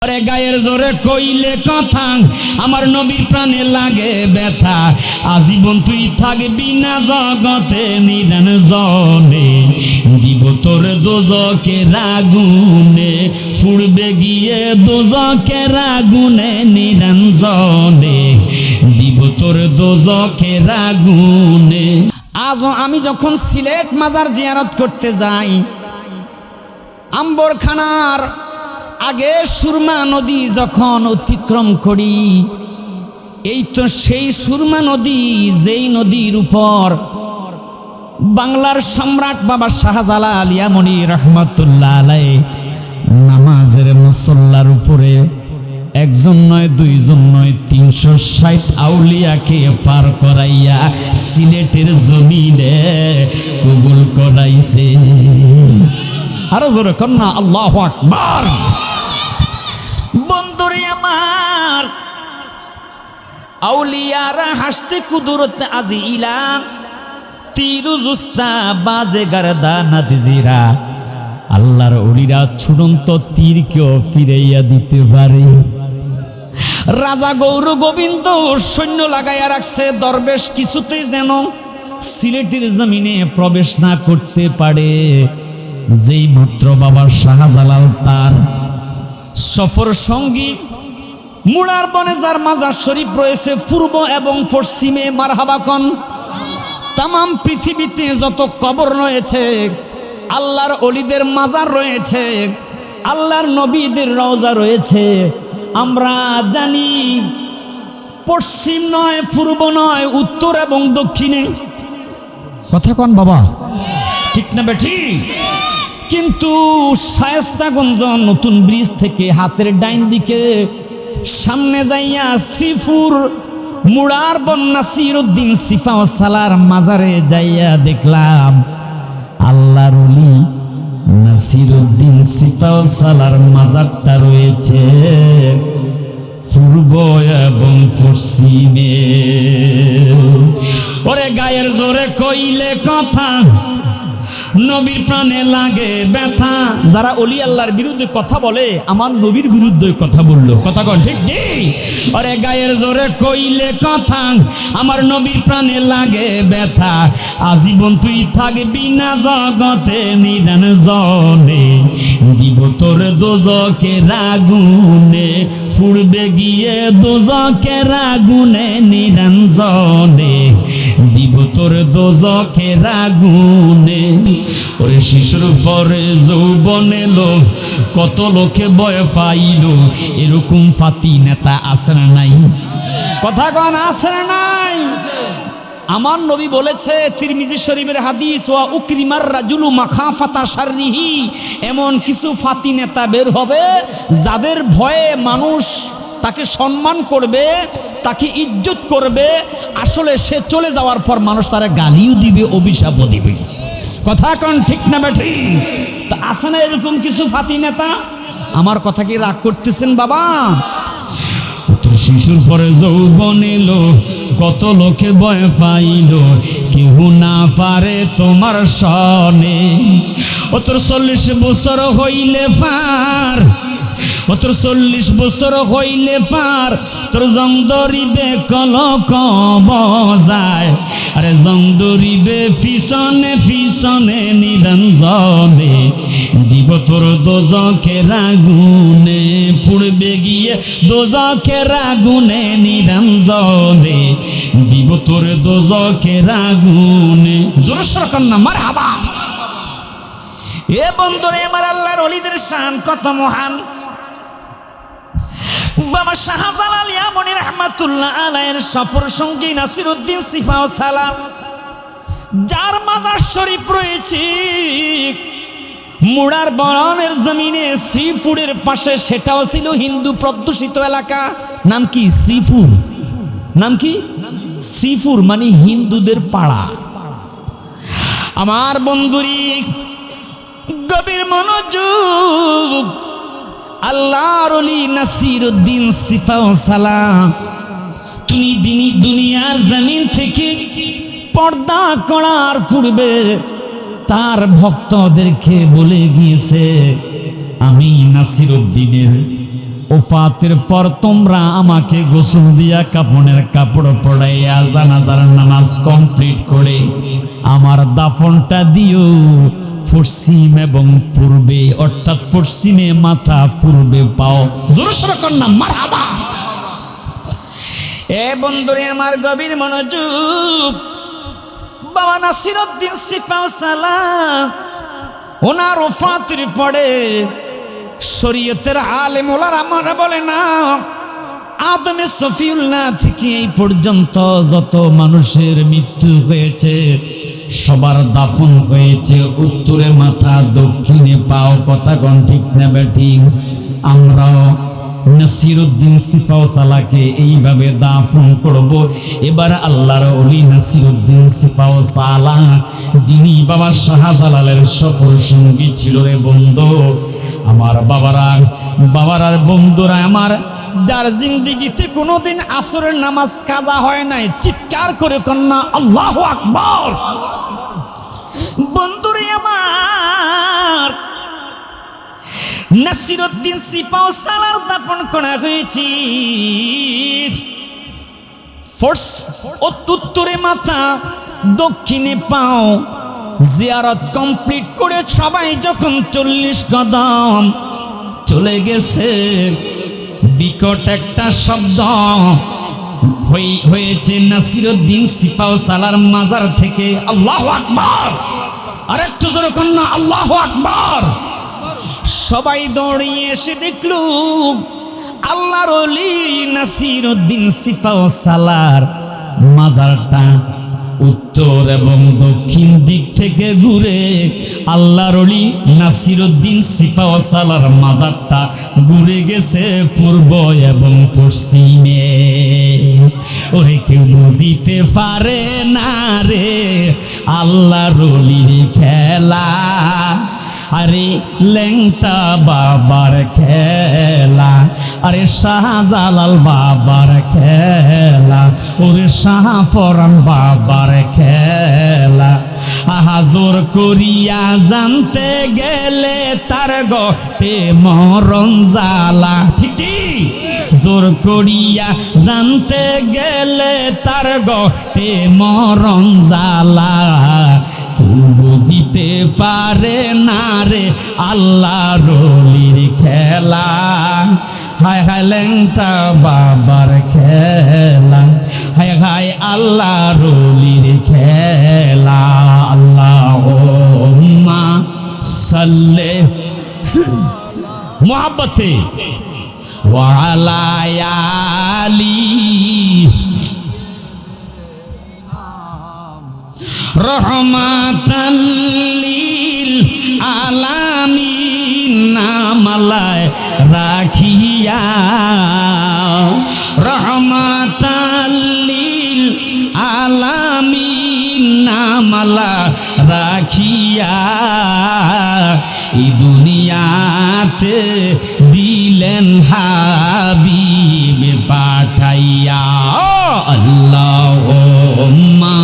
গায়ের জোরে কইলে কথা আমার নবীর প্রাণে লাগে ব্যথা। আজীবন তুই থাকবি না জগতে নিরঞ্জনে, দিব তোর দোজকের আগুনে, পুড়বে গিয়ে দোজকের আগুনে নিরঞ্জনে, দিব তোর দোজকের আগুনে। আজও আমি যখন সিলেট মাজার জিয়ারত করতে যাই, আম্বরখানার আগে সুরমা নদী যখন অতিক্রম করি, এই তো সেই সুরমা নদী, যেই নদীর উপর বাংলার সম্রাট বাবা শাহজালাল আলিয়ামনি রহমতুল্লাহ আলাইহি নামাজের মুসল্লার উপরে একজন নয়, দুইজন নয়, 360 আউলিয়াকে পার করাইয়া সিলেটের জমিনে কবুল করাইছে। আরো জোরে কন্যা আল্লাহু আকবার। বন্ধুরে আমার, আউলিয়ারা হাসতে কুদরতে আজিলা, তিরুজুস্তা বাজে গারদা নাদিজিরা। আল্লাহর ওলিরা ছুড়ন্ত তীরকেও ফিরাইয়া দিতে পারে। রাজা গৌর গোবিন্দ সৈন্য লাগাইয়া রাখছে, দরবেশ কিছুতেই যেন সিলেটের জমিনে প্রবেশ না করতে পারে। যেই মাত্র বাবা শাহজালাল তার সফর সঙ্গী মুড়ার বনে যার মাজার শরীফ রয়েছে পূর্ব এবং পশ্চিমে, মারহাবাকন। তামাম পৃথিবীতে যত কবর রয়েছে, আল্লাহর অলিদের মাজার রয়েছে, আল্লাহর নবীদের রওজা রয়েছে, আমরা জানি পশ্চিম নয়, পূর্ব নয়, উত্তর এবং দক্ষিণে। কথা কন বাবা, ঠিক না বেঠি? কিন্তু শায়েস্তাগঞ্জ নতুন ব্রিজ থেকে হাতের ডাইন দিকে সামনে যাইয়া শ্রীপুর মুড়ার বন নাসিরউদ্দিন সিফাও সালার মাজারে যাইয়া দেখলাম আল্লাহর ওলি নাসিরউদ্দিন সিফাও সালার মাজারটা রয়েছে পূর্ব এবং পশ্চিমে। ওরে গায়ের জোরে কইলে কথা নবীর প্রাণে লাগে ব্যথা। যারা অলি আল্লাহর বিরুদ্ধে কথা বলে, আমার নবীর বিরুদ্ধে কথা বললো। কথা কন ঠিক নেই? আরে গায়ের জোরে কইলে কথা আমার নবীর প্রাণে লাগে ব্যথা। আজীবন তুই থাকবি না জগতে নিরঞ্জনে, দিব তোর দোজকের আগুনে, পুড়বে গিয়ে দোজকের আগুনে নিরঞ্জনে, দিব তোর দোজকের আগুনে। ওরে শিশুর পরে যৌবন এলো, কত লোকে ভয় পাইল, এরকম ফাতি নেতা আছে না নাই? কথা কন আছে না নাই? আমার নবী বলেছে, তিরমিজি শরীফের হাদিস, ওয়া উকরিমার রাজুলু মাখাফাতা শাররিহি, এমন কিছু ফাতি নেতা বের হবে যাদের ভয়ে মানুষ তাকে সম্মান করবে, তাকে ইজ্জত করবে, আসলে সে চলে যাওয়ার পর মানুষ তারা গালিও দিবে, অভিশাপও দিবে। কথা কন ঠিক না বেঠি? তা আছে না এরকম কিছু ফাতি নেতা? আমার কথা কি রাগ করতেছেন বাবা? শিশুর পরে যৌবন এলো, কত লোকে ভয় পাইল, কেউ না পারে তোমার সনে। ও তোর 40 বছর হইলে পার, ও তোর 40 বছর হইলে পার, তোর জং ধরিবে কলক বজায়। আরে জং ধরিবে পিছনে পিছনে নিরঞ্জনে, দিব তোর দোজকের আগুনে, পুড়বে গিয়ে দোজকের আগুনে নিরঞ্জনে, দিব তোর দোজকের আগুনে। জোরে সরকার না মারহাবা। এ বন্ধুরে আমার, আল্লাহর ওলিদের শান কত মহান। বাবা শাহজালাল আলিয়ামনি রহমাতুল্লাহ আলাইহির সফর সঙ্গী নাসিরউদ্দিন সিফাও সালাম, যার মাজার শরীফ রয়েছে মুড়ার বনের জমিনে শ্রীপুরের পাশে, সেটাও ছিল হিন্দু প্রদূষিত এলাকা। নাম কি? শ্রীপুর। নাম কি? শ্রীপুর মানে হিন্দুদের পাড়া। আমার বন্ধুরি গভীর মনোযোগ, আল্লাহর ওলি নাসিরউদ্দিন সিফাও সালাম তুমি দুনিয়ার জমিন থেকে পর্দা করার পূর্বে তার ভক্তদেরকে বলে গিয়েছে, আমি নাসিরউদ্দিনের ওফাতের পর তোমরা আমাকে গোসল দিয়া কাফনের কাপড় পরাইয়া জানাজার নামাজ কমপ্লিট করে আমার দাফনটা দিও পশ্চিম এবং পূর্বে, অর্থাৎ পশ্চিমে মাথা পূর্বে পাও। জোরে সোরে কন্যা মারহাবা। এ বন্ধুরে আমার গভীর মনোযোগ, বাবা নাসিরউদ্দিন সিপাহসালার ওনার ওফাতের পরে শরীয়তের আলেম ওলামারা বলে না, আদমে সফিউল্লাহ থেকে এই পর্যন্ত যত মানুষের মৃত্যু হয়েছে সবার দাফন হয়েছে উত্তরে মাথা দক্ষিণে পাও। কথা কোন ঠিক না বেঠিক? আমরাও নাসিরউদ্দিন সিপাহসালাকে এইভাবে দাফন করব। এবার আল্লাহর ওলি নাসিরউদ্দিন সিপাহসালা, যিনি বাবা শাহজালালের সফর সঙ্গী ছিল রে বন্ধু আমার, বাবারার বন্ধুরা আমার, যার জিন্দিগিতে কোনোদিন আসরের নামাজ কাজা হয় নাই, চিৎকার করে কন্যা আল্লাহু আকবার। বন্ধুরে আমার, নাসিরউদ্দিন সিপাহসালার দাফন করা হয়েছে উত্তরে মাথা দক্ষিণে পাও। জিয়ারত কমপ্লিট করে সবাই যখন 40 কদম চলে গেছে, বিকট একটা শব্দ হয়েছে নাসিরউদ্দিন সিপাহসালার মাজার থেকে। আল্লাহু আকবার। আরেকটু জোরে কন্যা আল্লাহু আকবার। সবাই দৌড়িয়ে এসে দেখল আল্লাহর ওলি নাসিরউদ্দিন সিপাহসালার মাজারটা উত্তর এবং দক্ষিণ দিক থেকে ঘুরে আল্লাহর ওলি নাসিরউদ্দিন সিপাহসালার মাজারটা ঘুরে গেছে পূর্ব এবং পশ্চিমে। ওরে কেউ বুঝিতে পারে না রে আল্লাহর ওলির খেলা, আরে ল্যাংটা বাবার খেলা, আরে শাহজালাল বাবার খেলা, ওরে শাহপরান বাবার খেলা। হাজর করিয়া জানতে গেলে তার গটে মরণ জ্বালা। ঠিক জোর করিয়া জানতে গেলে তার গটে মরণ জ্বালা। বুঝিতে পারে না রে আল্লাহর ওলির খেলা, হায় হায় ল্যাংটা বাবার খেলা, হায় হায় আল্লাহর ওলির খেলা। আল্লাহুম্মা সাল্লি মুহাব্বতে ওয়া আলা আলি রহমাতাল লিল আলামিন নামালায় রাখিয়া, রহমাতাল লিল আলামিন নামালা রাখিয়া, এই দুনিয়াতে দিলেন হাবিব পাঠাইয়া। আল্লাহুম্মা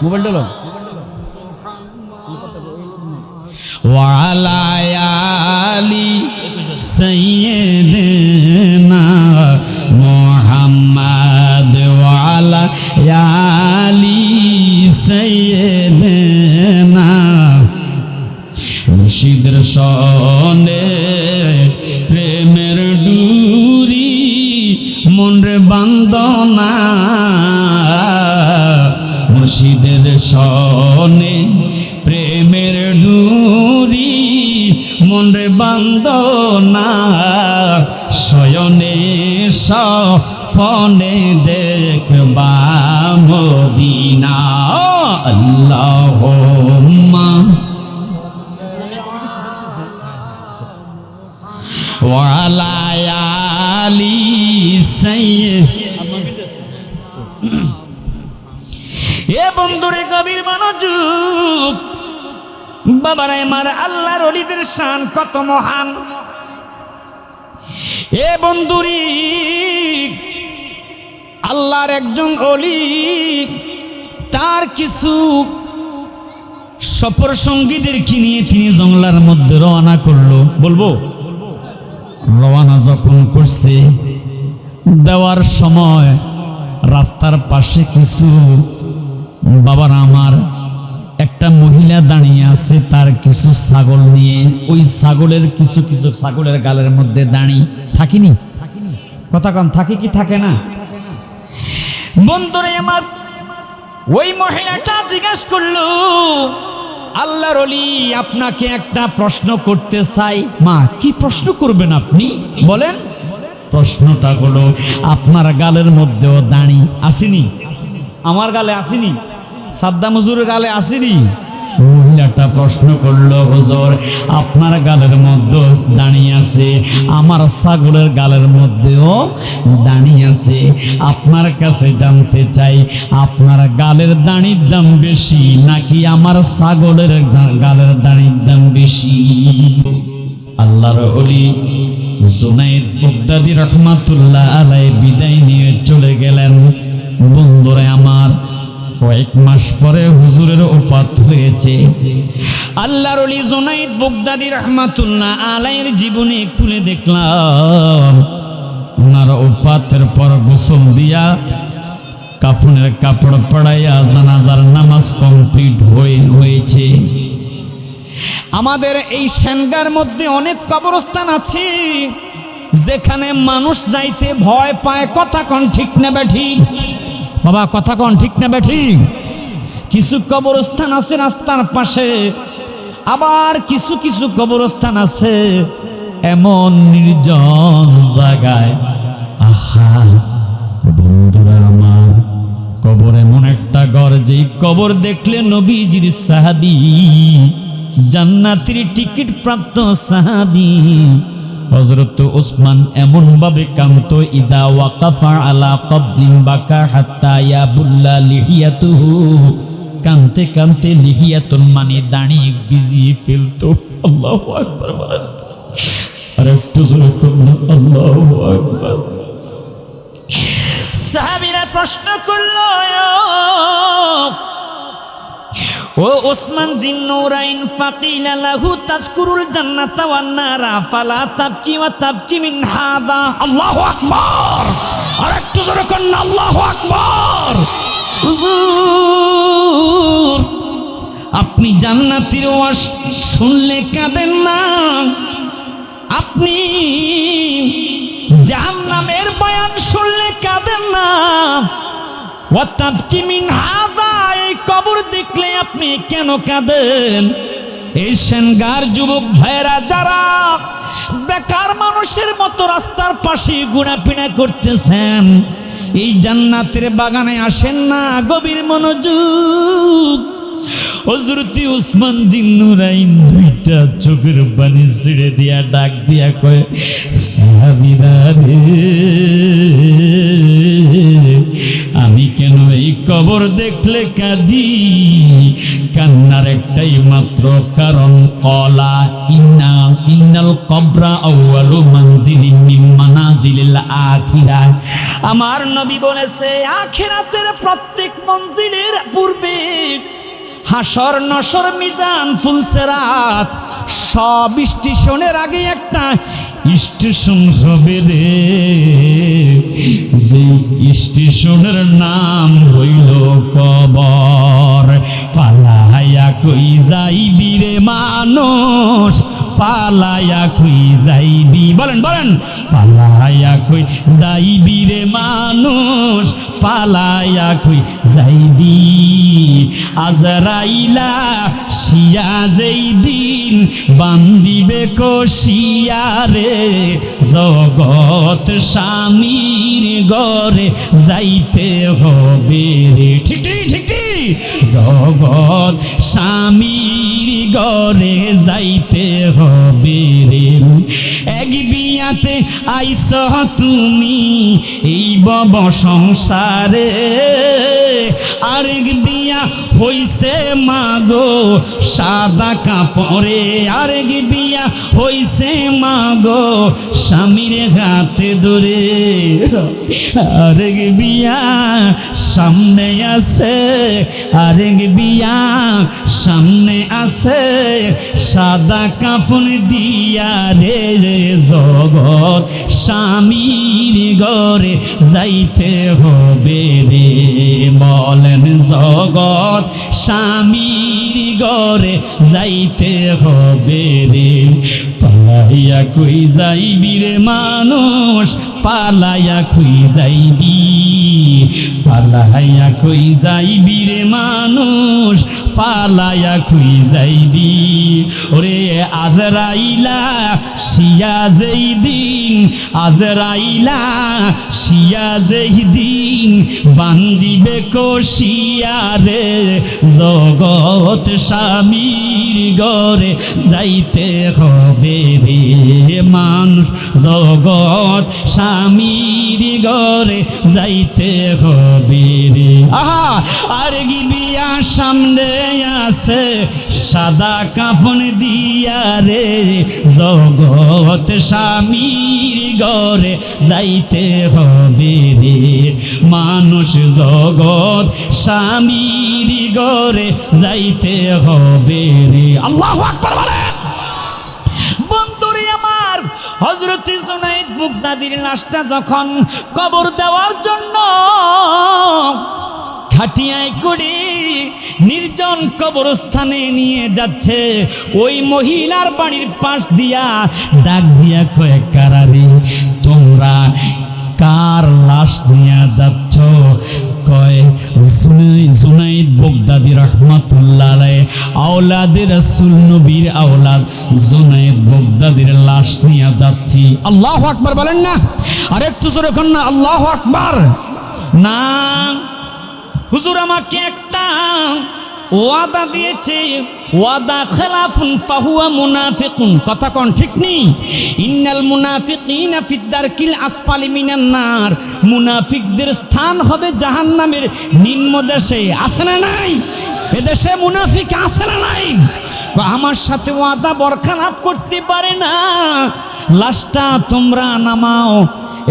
মোবাইল ডালো ওয়া আলা আলি সাইয়্যিদিনা মুহাম্মদ ওয়া আলা আলি সাইয়্যিদিনা। মুর্শিদের সনে প্রেমের ডুরি মনরে বান্দনা, মুর্শিদের সনে প্রেমের ডুরি মনরে বান্দনা, শয়নে সপনে দেখবা মদিনা। আল্লাহুম্মা ওয়া আলা আলি সাইয়্যিদিনা। এ বন্ধুরে গভীর মনোযোগ, বাবারা আমার, আল্লাহর ওলিদের শান কত মহান। এ বন্ধুরি, আল্লাহর একজন ওলি তার কিছু সফর সঙ্গীদেরকে নিয়ে তিনি জঙ্গলার মধ্যে রওনা করলো। বলবো রওনা যখন করছে, দেওয়ার সময় রাস্তার পাশে কিছু বাবার আমার একটা মহিলা দাঁড়িয়ে আছে, তার কিছু ছাগল নিয়ে। ওই ছাগলের কিছু কিছু ছাগলের গালের মধ্যে দাঁড়িয়ে থাকিনি, কথা কন, থাকে কি থাকে না? বন্ধুরে আমার, ওই মহিলাটা জিজ্ঞেস করলো, আল্লাহর ওলি আপনাকে একটা প্রশ্ন করতে চাই। মা, কি প্রশ্ন করবেন আপনি বলেন? প্রশ্নটা হলো, আপনার গালের মধ্যেও দাঁড়ি আসেনি? আমার গালে আসেনি? সাদ্দাম হুজুরের গালে আসেনি? মহিলাটা প্রশ্ন করলো, হুজুর আপনার গালের মধ্যে দাঁড়িয়ে আছে, আমার ছাগলের গালের মধ্যেও দাঁড়িয়ে আছে। আপনার কাছে জানতে চাই, আপনার গালের দাঁড়ির দাম বেশি নাকি আমার ছাগলের গালের দাঁড়ির দাম বেশি? আল্লাহর ওলি জুনাইদ বাগদাদী রহমাতুল্লাহ আলাইহি বিদায় নিয়ে চলে গেলেন। বন্ধুরা আমার, কয়েক মাস পরে হুজুরের ওফাত হয়েছে। আল্লাহর ওলি জুনাইদ বাগদাদী রহমাতুল্লাহ আলাইহির জীবনে খুলে দেখলাম, ওনার ওফাতের পর গোসল দিয়া কাফনের কাপড় পড়াইয়া জানাজার নামাজ কমপ্লিট হয়েছে। আমাদের এই সেনগার মধ্যে অনেক কবরস্থান আছে যেখানে মানুষ যাইতে ভয় পায়। কথা কন ঠিক না বেঠিক? বাবা কথা কন ঠিক না বেঠিক? কিছু কবরস্থান আছে রাস্তার পাশে, আবার কিছু কিছু কবরস্থান আছে এমন নির্জন জায়গায়। আহা বন্ধুরা আমার, কবর এমন একটা ঘর, যেই কবর দেখলে নবীজির সাহাবী, জান্নাতের টিকিট প্রাপ্ত সাহাবী হযরত ওসমান এমন ভাবে কাঁদতো, ইদা ওয়াকাফা আলা কবরিন বাকা হাত্তা ইয়াবুল্লা লিহিয়াতুহু, কাঁদতে কাঁদতে লিহিয়াতুন মানে দাঁড়িয়ে ভিজিয়ে ফেলতো। আল্লাহু আকবার বলেন, আর একটু জোরে করুন আল্লাহু আকবার। সাহাবীরা প্রশ্ন করলো, ও ওসমান জিন্নুরাইন, ফাকিলা লাহু তাযকুরুল জান্নাতা ওয়ান নারা ফালা তাবকি ওয়া তাবকি মিন হাযা। আল্লাহু আকবার, আর একটু জোরে করুন আল্লাহু আকবার। হুজুর আপনি জান্নাতের ওয়াজ শুনলে কাঁদেন না, আপনি জাহান্নামের বয়ান শুনলে কাঁদেন না। ওয়া তাবকি মিন হাযা, এই কবর দেখলে আপনি কেন কাঁদেন? এই সেনগার যুবক ভাইরা যারা বেকার মানুষের মতো রাস্তার পাশে ঘোরাফেরা করতেছেন, এই জান্নাতের বাগানে আসেন না। গভীর মনোযোগ। হযরত ওসমান জিন্নুরাইন দুইটা চোখের পানি ছেড়ে দিয়া ডাক দিয়া কয়, সাহাবীরা রে, আমি কেন এই কবর দেখলে কাঁদি? কান্নার একটাই মাত্র কারণ, কলা ইন্নাল কবরা আউয়ালু মানজিলিন মিন মানাজিলিল আখিরাহ। আমার নবী বলেছে, আখিরাতের প্রত্যেক মঞ্জিলের পূর্বে হাসর নসর মিজান ফুলসেরাত সব স্টেশনের আগে একটা স্টেশন হবে রে, যে স্টেশনের নাম হইল কবর। পালায়া কই যাইবি রে মানুষ, পালায়া কই যাইবি, বলেন বলেন, পালায়া কই যাইবি রে মানুষ, পালায়া কই যাইবি। আজরাইলা শিয়া যেই দিন বান্দিবে কশিয়ারে, জগৎ স্বামীর ঘরে যাইতে হবে রে। ঠিক ঠিক ঠিক, জগৎ স্বামীর ঘরে যাইতে হবে রে। এক বিয়াতে আইস তুমি এই বব সংসারে, আরেক বিয়া হইছে মাগো সাদা কাপড়ে, আরেক বিয়া হইছে মাগো স্বামীর হাতে ধরে, আরেক বিয়া সামনে আছে, আরেক বিয়া সামনে আছে, সাদা কাপড় দিয়া রে, জগৎ জগৎ স্বামীর ঘরে যাইতে হবে রে, বলেন জগৎ স্বামীর ঘরে যাইতে হবে রে। পালাইয়া কই যাইবি রে মানুষ, পালাইয়া কই যাইবি, পালাইয়া কই যাইবি রে মানুষ, পালাইয়া কই যাইবি। ওরে আজরাইলা শিয়া যেই দিন, আজরাইলা শিয়া যেই দিন বান্দিবে কষিয়া রে, জগৎ স্বামীর ঘরে যাইতে হবে রে মানুষ, জগৎ স্বামীর ঘরে যাইতে হবে রে। আহা আর কি বিয়া সামনে আছে সাদা কাফন দিয়া রে, জগৎ স্বামীর ঘরে যাইতে হবে রে মানুষ, জগৎ স্বামীর ঘরে যাইতে হবে রে। আল্লাহু আকবার বলেন। বন্ধুরে আমার, হযরত জুনাইদ বাগদাদীর লাশটা যখন কবর দেওয়ার জন্য খাটিয়ায় করে নির্জন কবরস্থানে নিয়ে যাচ্ছে, ওই মহিলার বাড়ির পাশ দিয়া ডাক দিয়া কয়ে, কারারে তোমরা কার লাশ নিয়ে যাচ্ছ? কয় জুনাইদ বাগদাদী রাহমাতুল্লাহ আলাইহি আওলাদে রাসূল নবীর আওলাদ জুনাইদ বাগদাদীর লাশ নিয়ে যাচ্ছি। আল্লাহু আকবার বলেন না, আরেকটু জোরে কোন না আল্লাহু আকবার। না হুজুর আমাকে একটা ওয়াদা দিয়েছে, ওয়াদা খেলাফুন ফাহুয়া মুনাফিকুন, কথা কোন ঠিক নেই। ইন্নাল মুনাফিকিনা ফিদ দারকিল আসফালি মিনান নার, মুনাফিকদের স্থান হবে জাহান্নামের নিম্ন দেশে। আছে না নাই? এদেশে মুনাফিক আছে না নাই? আমার সাথে ওয়াদা বরখালাপ করতে পারে না, লাশটা তোমরা নামাও।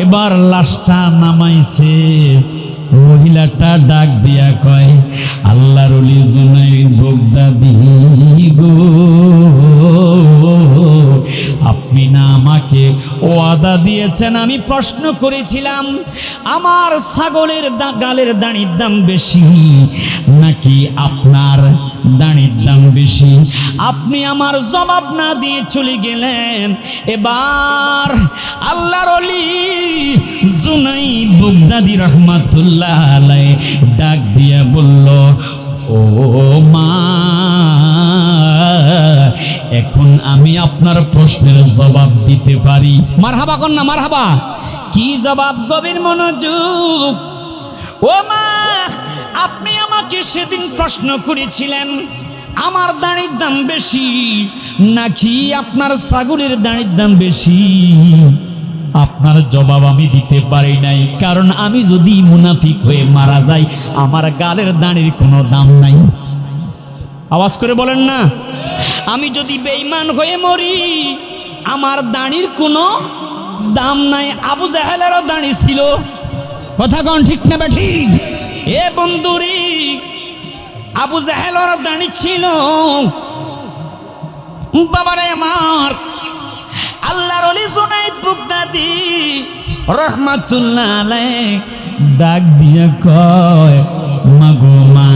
এবার লাশটা নামাইছে, মহিলাটা ডাক দিয়া কয়, আল্লাহর ওলি জুনাইদ বাগদাদী গো, আপনি না আমাকে ওয়াদা দিয়েছেন, আমি প্রশ্ন করেছিলাম আমার ছাগলের গালের দাড়ির দাম বেশি নাকি আপনার দাড়ির দাম বেশি? আপনি আমার জবাব না দিয়ে চলে গেলেন। এবার আল্লাহর ওলি জুনাইদ বাগদাদী রাহমাতুল্লাহ আলাইহি ডাক দিয়া বলল, ও মা, এখন আমি আপনার প্রশ্নের জবাব দিতে পারি। মারহাবা কন্যা মারহাবা। কি জবাব? গভীর মনোযোগ। ও মা, আপনি আমাকে সেদিন প্রশ্ন করেছিলেন আমার দাড়ির দাম বেশি নাকি আপনার ছাগলের দাড়ির দাম বেশি। আপনার জবাব আমি দিতে পারি নাই, কারণ আমি যদি মুনাফিক হয়ে মারা যাই আমার গালের দাড়ির কোনো দাম নাই। আওয়াজ করে বলেন না। আমি যদি বেঈমান হয়ে মরি আমার দাড়ির কোনো দাম নাই। আবু জাহেলেরও দাড়ি ছিল, কথা কোন ঠিক না বেঠিক? এ বন্ধুরি, আবু জাহেলেরও দাড়ি ছিল। বাবারে আমার, আল্লাহর ওলি জুনাইদ বাগদাদী রাহমাতুল্লাহ আলাইহি ডাক দিয়া কয়, মাগো মা,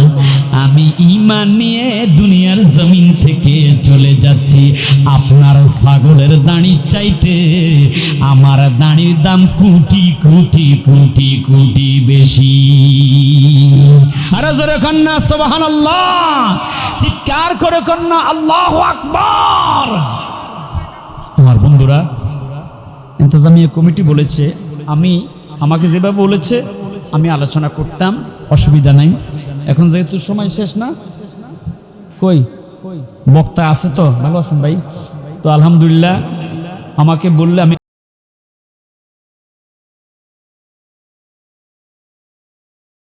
আমি ঈমান নিয়ে দুনিয়ার জমিন থেকে চলে যাচ্ছি, আপনার ছাগলের দাড়ি চাইতে আমার দাড়ির দাম কোটি কোটি কোটি কোটি বেশি। আর জোরে কন্যা সুবহানাল্লাহ, চিৎকার করে কন্যা আল্লাহু আকবার। আমার বন্ধুরা, ইন্তজামিয়া কমিটি বলেছে আমাকে যেভাবে বলেছে আমি আলোচনা করতাম, অসুবিধা নাই। এখন যেহেতু সময় শেষ না, কই বক্তা আছে তো? ভালো আছেন ভাই? তো আলহামদুলিল্লাহ, আমাকে বললে আমি